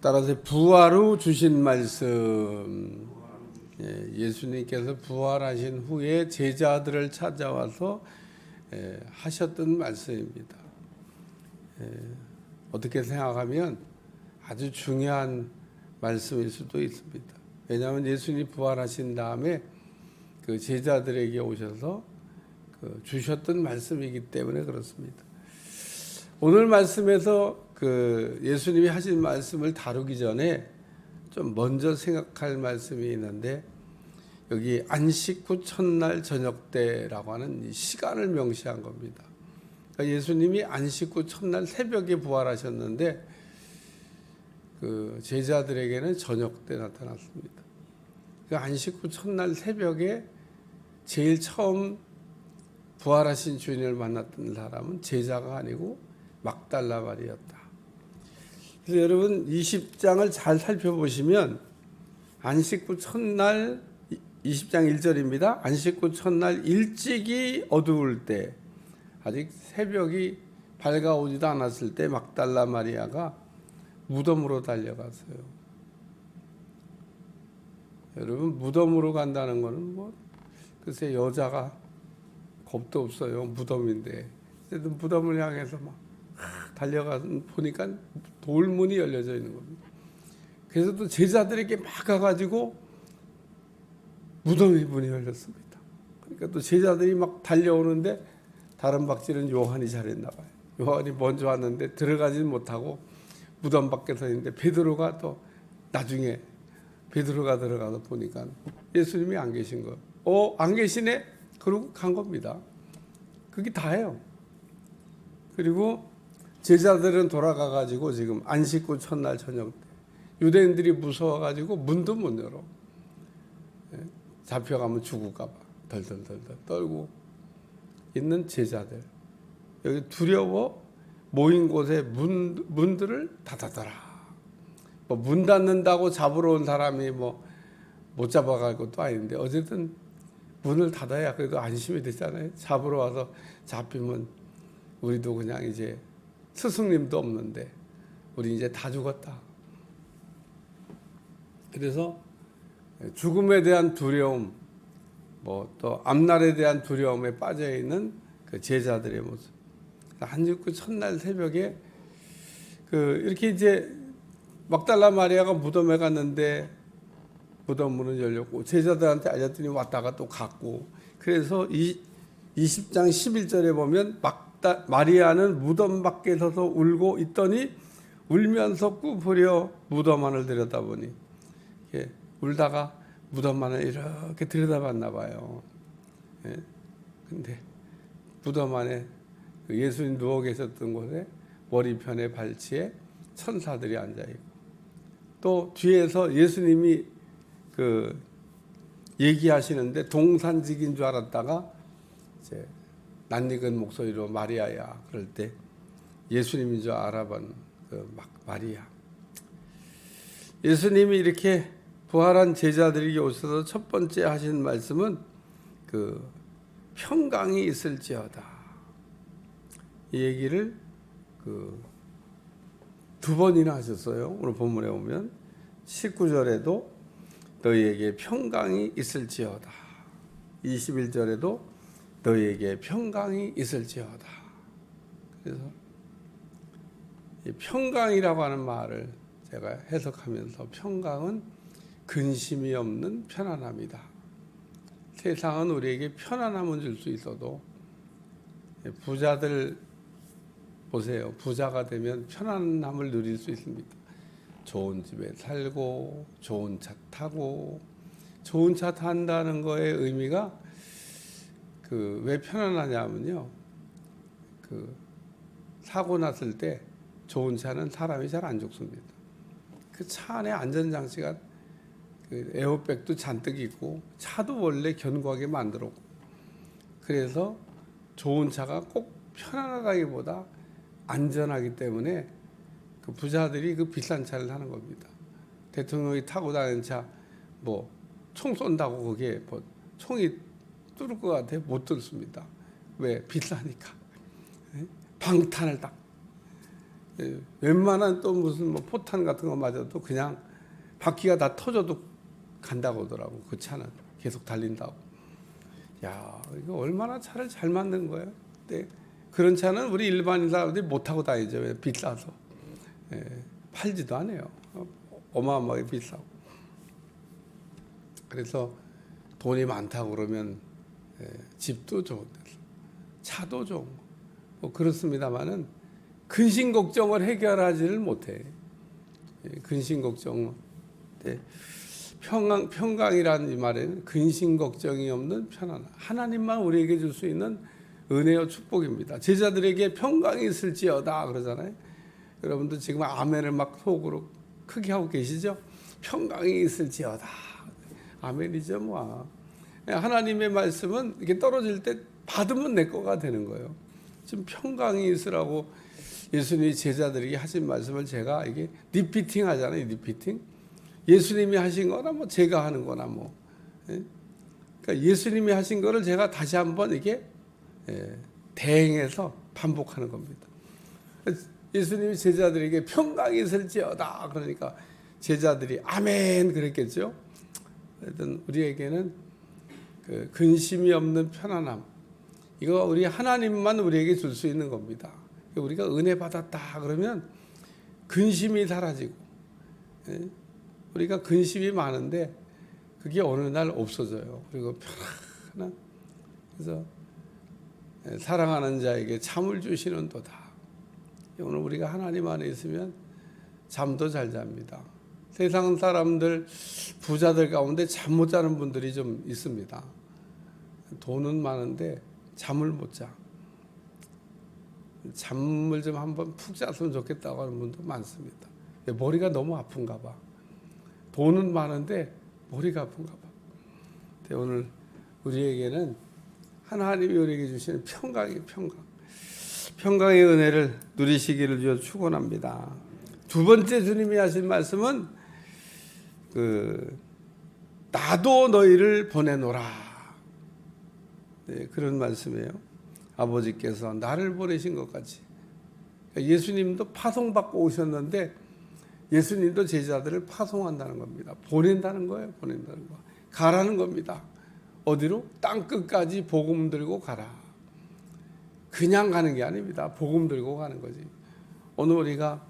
따라서 부활 후 주신 말씀, 예수님께서 부활하신 후에 제자들을 찾아와서 하셨던 말씀입니다. 어떻게 생각하면 아주 중요한 말씀일 수도 있습니다. 왜냐하면 예수님이 부활하신 다음에 그 제자들에게 오셔서 주셨던 말씀이기 때문에 그렇습니다. 오늘 말씀에서 그 예수님이 하신 말씀을 다루기 전에 좀 먼저 생각할 말씀이 있는데, 여기 안식 후 첫날 저녁 때라고 하는 이 시간을 명시한 겁니다. 그러니까 예수님이 안식 후 첫날 새벽에 부활하셨는데 그 제자들에게는 저녁 때 나타났습니다. 그 안식 후 첫날 새벽에 제일 처음 부활하신 주님을 만났던 사람은 제자가 아니고 막달라 마리였다. 그래서 여러분 20장을 잘 살펴보시면 안식 후 첫날 20장 1절입니다. 안식 후 첫날 일찍이 어두울 때, 아직 새벽이 밝아오지도 않았을 때 막달라 마리아가 무덤으로 달려갔어요. 여러분 무덤으로 간다는 것은 뭐 글쎄 여자가 겁도 없어요. 무덤인데. 그래도 무덤을 향해서 막 달려가서 보니까 돌문이 열려져 있는 겁니다. 그래서 또 제자들에게 막 가가지고 무덤의 문이 열렸습니다. 그러니까 또 제자들이 막 달려오는데 다른 박질은 요한이 잘했나 봐요. 요한이 먼저 왔는데 들어가지는 못하고 무덤 밖에 서 있는데 베드로가 또 나중에 베드로가 들어가서 보니까 예수님이 안 계신 거예요. 안 계시네? 그러고 간 겁니다. 그게 다예요. 그리고 제자들은 돌아가가지고 지금 안식 후 첫날 저녁 때 유대인들이 무서워가지고 문도 못 열어. 잡혀가면 죽을까봐 덜덜덜 떨고 있는 제자들. 여기 두려워 모인 곳에 문들을 닫아더라. 뭐 문 닫는다고 잡으러 온 사람이 뭐 못 잡아갈 것도 아닌데 어쨌든 문을 닫아야 그래도 안심이 되잖아요. 잡으러 와서 잡히면 우리도 그냥 이제 스승님도 없는데 우리 이제 다 죽었다. 그래서 죽음에 대한 두려움, 뭐 또 앞날에 대한 두려움에 빠져 있는 그 제자들의 모습. 안식 후 첫날 새벽에 이렇게 이제 막달라 마리아가 무덤에 갔는데 무덤 문은 열렸고 제자들한테 알렸더니 왔다가 또 갔고, 그래서 20장 11절에 보면 마리아는 무덤 밖에 서서 울고 있더니 울면서 꾸부려 무덤 안을 들여다보니, 이렇게 울다가 무덤 안을 이렇게 들여다봤나 봐요. 근데 무덤 안에 예수님 누워 계셨던 곳에 머리편에 발치에 천사들이 앉아 있고, 또 뒤에서 예수님이 얘기하시는데 동산직인 줄 알았다가 이제 낯익은 목소리로 마리아야 그럴 때 예수님인 줄 알아본 마리아. 예수님이 이렇게 부활한 제자들에게 오셔서 첫 번째 하신 말씀은 평강이 있을지어다. 이 얘기를 두 번이나 하셨어요. 오늘 본문에 보면 19절에도 너희에게 평강이 있을지어다. 21절에도 너희에게 평강이 있을지어다. 그래서 이 평강이라고 하는 말을 제가 해석하면서, 평강은 근심이 없는 편안함이다. 세상은 우리에게 편안함을 줄 수 있어도 부자들 보세요. 부자가 되면 편안함을 누릴 수 있습니다. 좋은 집에 살고 좋은 차 타고. 좋은 차 탄다는 거의 의미가 왜 편안하냐면요, 사고 났을 때 좋은 차는 사람이 잘 안 죽습니다. 그 차 안에 안전장치가 에어백도 잔뜩 있고 차도 원래 견고하게 만들었고, 그래서 좋은 차가 꼭 편안하다기보다 안전하기 때문에 부자들이 비싼 차를 하는 겁니다. 대통령이 타고 다니는 차 뭐 총 쏜다고 그게 뭐 총이 뚫을 것 같아요? 못 뚫습니다. 왜? 비싸니까. 방탄을 딱 웬만한 또 무슨 뭐 포탄 같은 거 맞아도 그냥 바퀴가 다 터져도 간다고 하더라고. 그 차는 계속 달린다고. 야, 이거 얼마나 차를 잘 만든 거예요. 근데 그런 차는 우리 일반인 사람들이 못 타고 다니죠. 왜? 비싸서. 팔지도 않아요. 어마어마하게 비싸고. 그래서 돈이 많다고 그러면 집도 좋은 데서, 차도 좋은 거. 뭐 그렇습니다만은 근심 걱정을 해결하지를 못해. 근심 걱정. 평강이라는 이 말에는 근심 걱정이 없는 편안함. 하나님만 우리에게 줄 수 있는 은혜와 축복입니다. 제자들에게 평강이 있을지어다 그러잖아요. 여러분도 지금 아멘을 막 속으로 크게 하고 계시죠? 평강이 있을지어다. 아멘이죠, 뭐. 하나님의 말씀은 이렇게 떨어질 때 받으면 내 거가 되는 거예요. 지금 평강이 있으라고 예수님이 제자들에게 하신 말씀을 제가 이게 리피팅 하잖아요, 리피팅. 예수님이 하신 거나 뭐 제가 하는 거나 뭐. 그러니까 예수님이 하신 거를 제가 다시 한번 이게 대행해서 반복하는 겁니다. 예수님이 제자들에게 평강이 있을지어다 그러니까 제자들이 아멘 그랬겠죠. 하여튼 우리에게는 그 근심이 없는 편안함, 이거 우리 하나님만 우리에게 줄 수 있는 겁니다. 우리가 은혜 받았다 그러면 근심이 사라지고, 우리가 근심이 많은데 그게 어느 날 없어져요. 그리고 편안한, 그래서 사랑하는 자에게 잠을 주시는 도다. 오늘 우리가 하나님 안에 있으면 잠도 잘 잡니다. 세상 사람들, 부자들 가운데 잠 못 자는 분들이 좀 있습니다. 돈은 많은데 잠을 못 자. 잠을 좀 한번 푹 잤으면 좋겠다고 하는 분도 많습니다. 머리가 너무 아픈가 봐. 돈은 많은데 머리가 아픈가 봐. 오늘 우리에게는 하나님이 우리에게 주시는 평강의 은혜를 누리시기를 주여 축원합니다. 두 번째 주님이 하신 말씀은 나도 너희를 보내노라. 그런 말씀이에요. 아버지께서 나를 보내신 것 같이. 예수님도 파송받고 오셨는데 예수님도 제자들을 파송한다는 겁니다. 보낸다는 거예요. 보낸다는 거. 가라는 겁니다. 어디로? 땅 끝까지 복음 들고 가라. 그냥 가는 게 아닙니다. 복음 들고 가는 거지. 오늘 우리가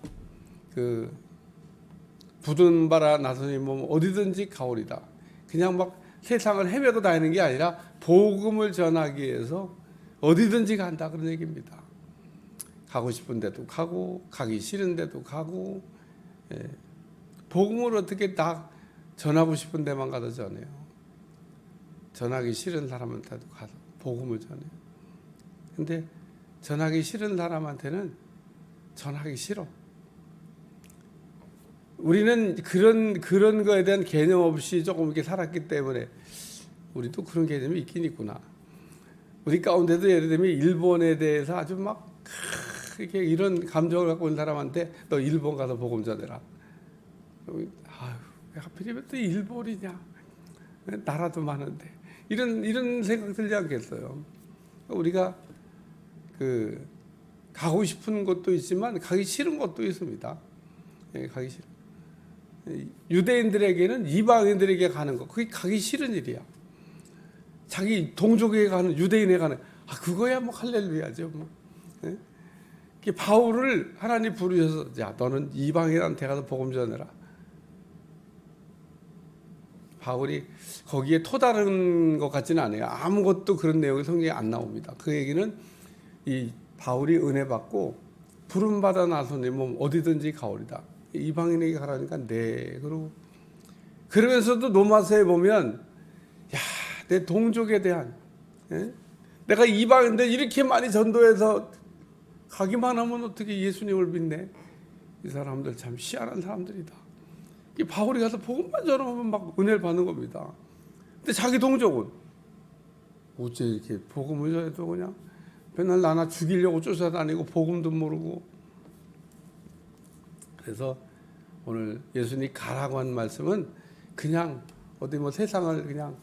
부든 바라 나서니 뭐 어디든지 가오리다. 그냥 막 세상을 헤매고 다니는 게 아니라 복음을 전하기 위해서 어디든지 간다 그런 얘기입니다. 가고 싶은 데도 가고 가기 싫은 데도 가고, 복음을 어떻게 다 전하고 싶은 데만 가도 전해요. 전하기 싫은 사람한테도 가서 복음을 전해요. 근데 전하기 싫은 사람한테는 전하기 싫어. 우리는 그런 거에 대한 개념 없이 조금 이렇게 살았기 때문에 우리도 그런 개념이 있긴 있구나. 우리 가운데도 예를 들면 일본에 대해서 아주 막 이렇게 이런 감정을 갖고 있는 사람한테 너 일본 가서 복음 전해라. 아유, 왜 하필이면 또 일본이냐? 나라도 많은데 이런 생각 들지 않겠어요? 우리가 가고 싶은 곳도 있지만 가기 싫은 곳도 있습니다. 가기 싫은. 유대인들에게는 이방인들에게 가는 거 그게 가기 싫은 일이야. 자기 동족에게 가는, 유대인에 가는, 그거야 뭐 할렐루야죠. 뭐. 바울을 하나님 부르셔서 야 너는 이방인한테 가서 복음 전해라. 바울이 거기에 토다른 것 같지는 않아요. 아무것도 그런 내용이 성경에 안 나옵니다. 그 얘기는 이 바울이 은혜 받고 부름 받아 나서니 뭐 어디든지 가오리다. 이방인에게 가라니까 네. 그러면서도 로마서에 보면 야, 내 동족에 대한, 내가 이방인데 이렇게 많이 전도해서 가기만 하면 어떻게 예수님을 믿네. 이 사람들 참 희한한 사람들이다. 이 바울이 가서 복음만 전하면 막 은혜를 받는 겁니다. 근데 자기 동족은 어째 이렇게 복음을 전해도 그냥 맨날 나나 죽이려고 쫓아다니고 복음도 모르고. 그래서 오늘 예수님이 가라고 한 말씀은 그냥 어디 뭐 세상을 그냥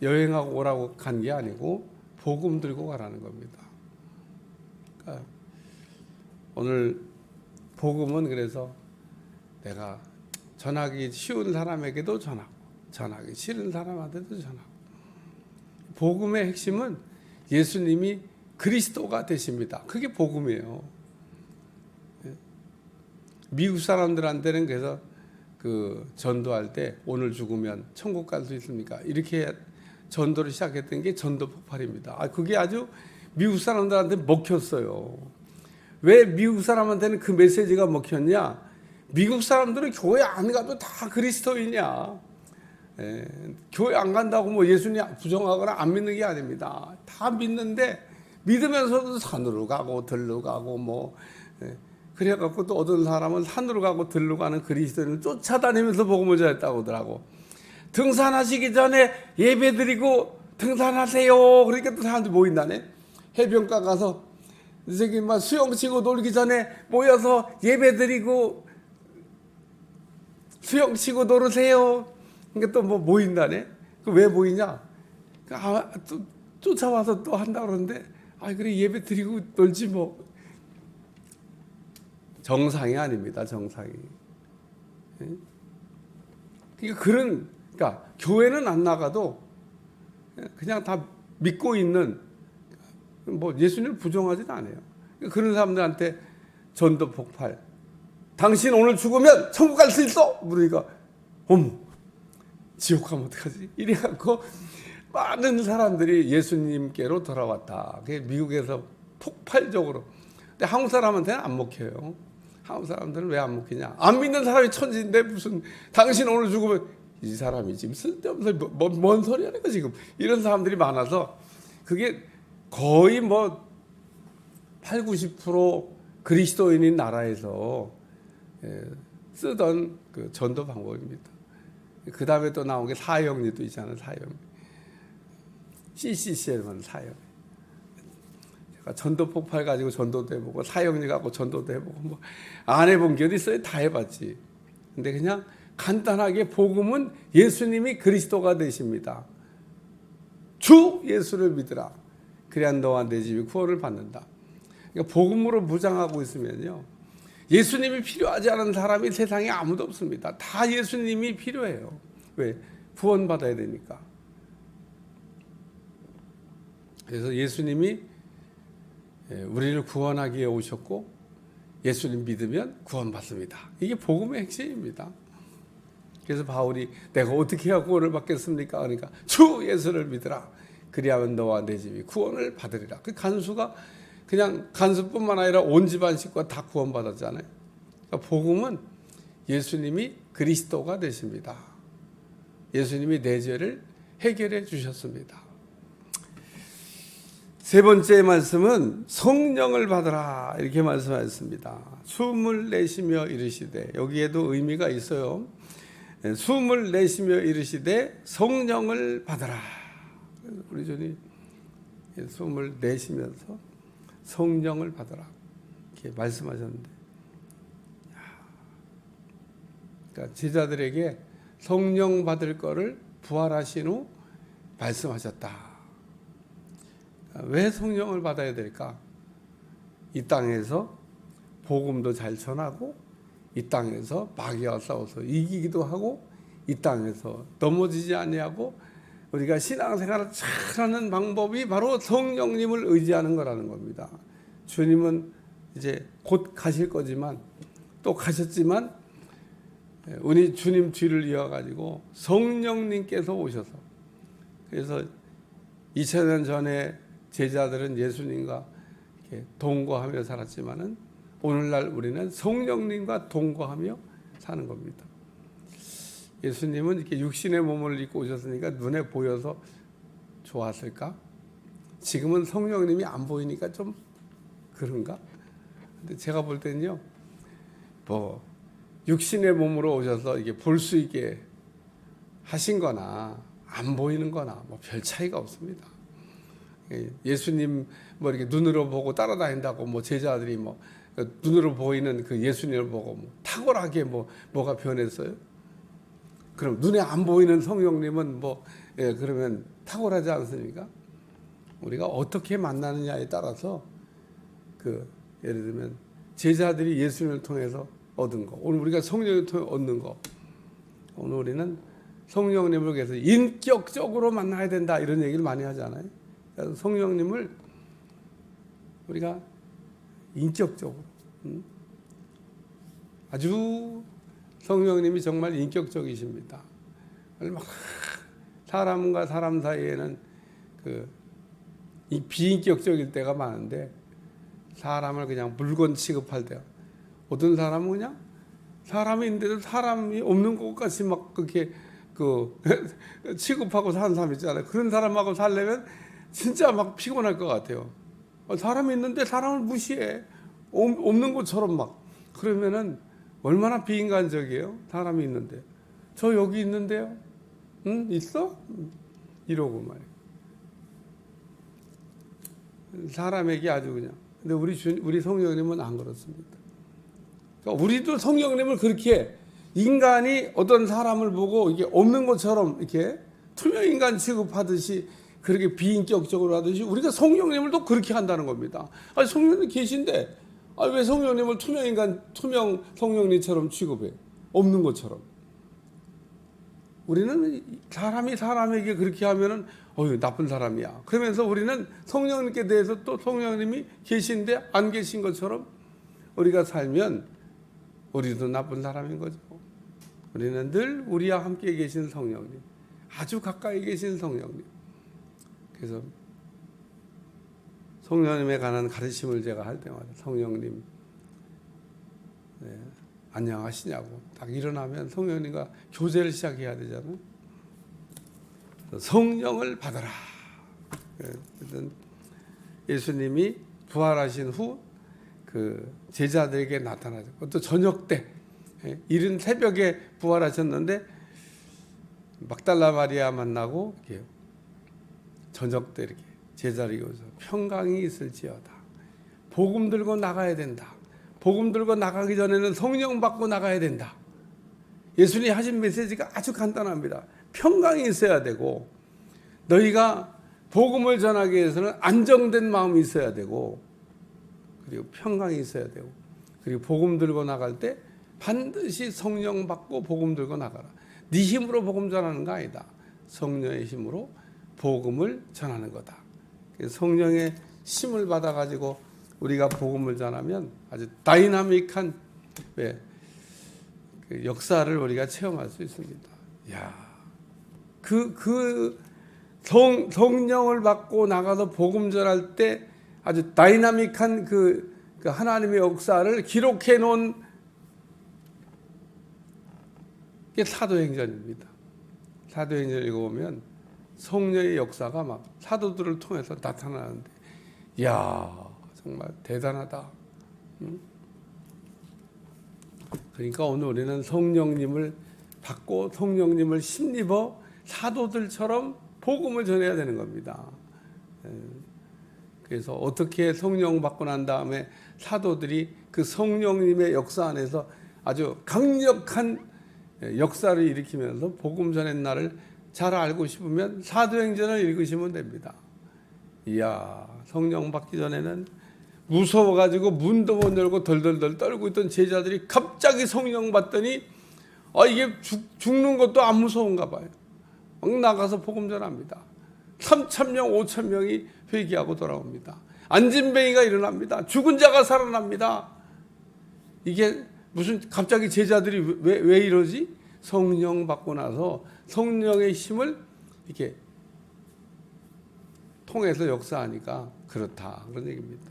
여행하고 오라고 간 게 아니고 복음 들고 가라는 겁니다. 그러니까 오늘 복음은 그래서 내가 전하기 쉬운 사람에게도 전하고 전하기 싫은 사람한테도 전하고. 복음의 핵심은 예수님이 그리스도가 되십니다. 그게 복음이에요. 미국 사람들한테는 그래서 그 전도할 때 오늘 죽으면 천국 갈 수 있습니까? 이렇게 전도를 시작했던 게 전도 폭발입니다. 그게 아주 미국 사람들한테 먹혔어요. 왜 미국 사람한테는 그 메시지가 먹혔냐? 미국 사람들은 교회 안 가도 다 그리스도이냐? 교회 안 간다고 뭐 예수님 부정하거나 안 믿는 게 아닙니다. 다 믿는데 믿으면서도 산으로 가고 들로 가고 뭐 그래갖고 또 어떤 사람은 산으로 가고 들로 가는 그리스도인을 쫓아다니면서 복음을 전했다고 하더라고. 등산하시기 전에 예배드리고 등산하세요. 그러니까 또 사람들이 모인다네. 해변가 가서 저기 막 수영 치고 놀기 전에 모여서 예배드리고 수영 치고 놀으세요. 그러니까 또 뭐 모인다네. 그 왜 모이냐? 또 쫓아와서 또 한다 그러는데, 그래 예배 드리고 놀지 뭐. 정상이 아닙니다. 정상이. 그러니까 교회는 안 나가도 그냥 다 믿고 있는, 뭐 예수님을 부정하지도 않아요. 그런 사람들한테 전도 폭발. 당신 오늘 죽으면 천국 갈 수 있어? 그러니까 어머 지옥 가면 어떡하지? 이래갖고 많은 사람들이 예수님께로 돌아왔다. 그게 미국에서 폭발적으로. 근데 한국 사람한테는 안 먹혀요. 한국 사람들은 왜 안 먹히냐? 안 믿는 사람이 천지인데 무슨 당신 오늘 죽으면 이 사람이 지금 쓸데없는 뭔 소리 하는 거 지금. 이런 사람들이 많아서 그게 거의 뭐 80~90% 그리스도인인 나라에서 쓰던 그 전도 방법입니다. 그 다음에 또 나온 게 사형리도 있잖아요. 사형리. CCC에만 사형. 제가 전도 폭발 가지고 전도도 해보고 사형리 갖고 전도도 해보고 뭐 안 해본 게 어디 있어요? 다 해봤지. 근데 그냥 간단하게 복음은 예수님이 그리스도가 되십니다. 주 예수를 믿으라. 그래야 너와 내 집이 구원을 받는다. 그러니까 복음으로 무장하고 있으면요, 예수님이 필요하지 않은 사람이 세상에 아무도 없습니다. 다 예수님이 필요해요. 왜? 구원받아야 되니까. 그래서 예수님이 우리를 구원하기 위해 오셨고 예수님 믿으면 구원받습니다. 이게 복음의 핵심입니다. 그래서 바울이 내가 어떻게 해야 구원을 받겠습니까? 그러니까 주 예수를 믿으라. 그리하면 너와 내 집이 구원을 받으리라. 그 간수가 그냥 간수뿐만 아니라 온 집안 식구가 다 구원받았잖아요. 그러니까 복음은 예수님이 그리스도가 되십니다. 예수님이 내 죄를 해결해 주셨습니다. 세 번째 말씀은 성령을 받으라 이렇게 말씀하셨습니다. 숨을 내쉬며 이르시되, 여기에도 의미가 있어요. 숨을 내쉬며 이르시되 성령을 받으라. 우리 주님 숨을 내쉬면서 성령을 받으라 이렇게 말씀하셨는데, 그러니까 제자들에게 성령 받을 거를 부활하신 후 말씀하셨다. 왜 성령을 받아야 될까? 이 땅에서 복음도 잘 전하고, 이 땅에서 마귀와 싸워서 이기기도 하고, 이 땅에서 넘어지지 아니하고 우리가 신앙생활을 잘하는 방법이 바로 성령님을 의지하는 거라는 겁니다. 주님은 이제 곧 가실 거지만, 또 가셨지만 우리 주님 뒤를 이어가지고 성령님께서 오셔서, 그래서 2000년 전에 제자들은 예수님과 이렇게 동거하며 살았지만은 오늘날 우리는 성령님과 동거하며 사는 겁니다. 예수님은 이렇게 육신의 몸을 입고 오셨으니까 눈에 보여서 좋았을까? 지금은 성령님이 안 보이니까 좀 그런가? 근데 제가 볼 때는요, 뭐 육신의 몸으로 오셔서 이게 볼 수 있게 하신 거나 안 보이는 거나 뭐 별 차이가 없습니다. 예수님 뭐 이렇게 눈으로 보고 따라다닌다고 뭐 제자들이 뭐 눈으로 보이는 그 예수님을 보고 뭐 탁월하게 뭐가 변했어요? 그럼 눈에 안 보이는 성령님은 그러면 탁월하지 않습니까? 우리가 어떻게 만나느냐에 따라서 예를 들면 제자들이 예수님을 통해서 얻은 거, 오늘 우리가 성령을 통해 얻는 거, 오늘 우리는 성령님을 위해서 인격적으로 만나야 된다 이런 얘기를 많이 하잖아요. 그래서 성령님을 우리가 인격적으로, 아주 성령님이 정말 인격적이십니다. 막 사람과 사람 사이에는 이 비인격적일 때가 많은데, 사람을 그냥 물건 취급할 때, 어떤 사람은 그냥 사람이 있는데도 사람이 없는 것 같이 막 그렇게 취급하고 사는 사람 있잖아요. 그런 사람하고 살려면 진짜 막 피곤할 것 같아요. 사람이 있는데 사람을 무시해. 없는 것처럼 막. 그러면은 얼마나 비인간적이에요. 사람이 있는데. 저 여기 있는데요. 응? 있어? 이러고 말이에요. 사람에게 아주 그냥. 근데 우리 성령님은 안 그렇습니다. 그러니까 우리도 성령님을 그렇게 인간이 어떤 사람을 보고 이게 없는 것처럼 이렇게 투명 인간 취급하듯이 그렇게 비인격적으로 하듯이 우리가 성령님을 또 그렇게 한다는 겁니다. 아니, 성령님 계신데 왜 성령님을 투명 인간, 투명 성령님처럼 취급해? 없는 것처럼. 우리는 사람이 사람에게 그렇게 하면은 나쁜 사람이야. 그러면서 우리는 성령님께 대해서 또 성령님이 계신데 안 계신 것처럼 우리가 살면 우리도 나쁜 사람인 거죠. 우리는 늘 우리와 함께 계신 성령님, 아주 가까이 계신 성령님. 그래서 성령님에 관한 가르침을 제가 할 때마다 성령님 안녕하시냐고 딱 일어나면 성령님과 교제를 시작해야 되잖아요. 성령을 받아라. 예수님이 부활하신 후 제자들에게 나타나죠. 또 저녁 때 이른 새벽에 부활하셨는데 막달라 마리아 만나고 이렇게 저녁 때 이렇게 제자들에게 오셔서 평강이 있을지어다. 복음 들고 나가야 된다. 복음 들고 나가기 전에는 성령 받고 나가야 된다. 예수님이 하신 메시지가 아주 간단합니다. 평강이 있어야 되고, 너희가 복음을 전하기 위해서는 안정된 마음이 있어야 되고, 그리고 평강이 있어야 되고, 그리고 복음 들고 나갈 때 반드시 성령 받고 복음 들고 나가라. 네 힘으로 복음 전하는 거 아니다. 성령의 힘으로 복음을 전하는 거다. 성령의 힘을 받아가지고 우리가 복음을 전하면 아주 다이나믹한 역사를 우리가 체험할 수 있습니다. 성령을 받고 나가서 복음 전할 때 아주 다이나믹한 그 하나님의 역사를 기록해 놓은 게 사도행전입니다. 사도행전 읽어보면 성령의 역사가 막 사도들을 통해서 나타나는데, 정말 대단하다. 그러니까 오늘 우리는 성령님을 받고 성령님을 힘입어 사도들처럼 복음을 전해야 되는 겁니다. 그래서 어떻게 성령 받고 난 다음에 사도들이 그 성령님의 역사 안에서 아주 강력한 역사를 일으키면서 복음 전의 날을 잘 알고 싶으면 사도행전을 읽으시면 됩니다. 성령 받기 전에는 무서워가지고 문도 못 열고 덜덜덜 떨고 있던 제자들이 갑자기 성령 받더니 이게 죽는 것도 안 무서운가 봐요. 막 나가서 복음 전합니다. 3,000명, 5,000명이 회개하고 돌아옵니다. 안진뱅이가 일어납니다. 죽은 자가 살아납니다. 이게 무슨 갑자기 제자들이 왜 이러지? 성령 받고 나서 성령의 힘을 이렇게 통해서 역사하니까 그렇다, 그런 얘기입니다.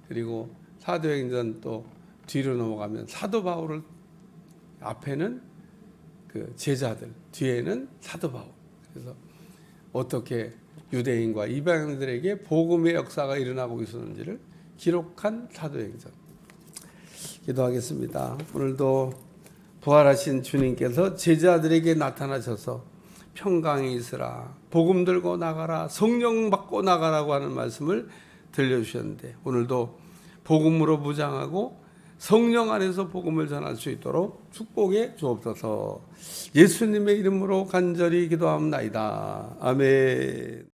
그리고 사도행전 또 뒤로 넘어가면 사도 바울을 앞에는 그 제자들, 뒤에는 사도 바울. 그래서 어떻게 유대인과 이방인들에게 복음의 역사가 일어나고 있었는지를 기록한 사도행전. 기도하겠습니다. 오늘도 부활하신 주님께서 제자들에게 나타나셔서 평강이 있으라, 복음 들고 나가라, 성령 받고 나가라고 하는 말씀을 들려주셨는데, 오늘도 복음으로 무장하고 성령 안에서 복음을 전할 수 있도록 축복해 주옵소서. 예수님의 이름으로 간절히 기도합나이다. 아멘.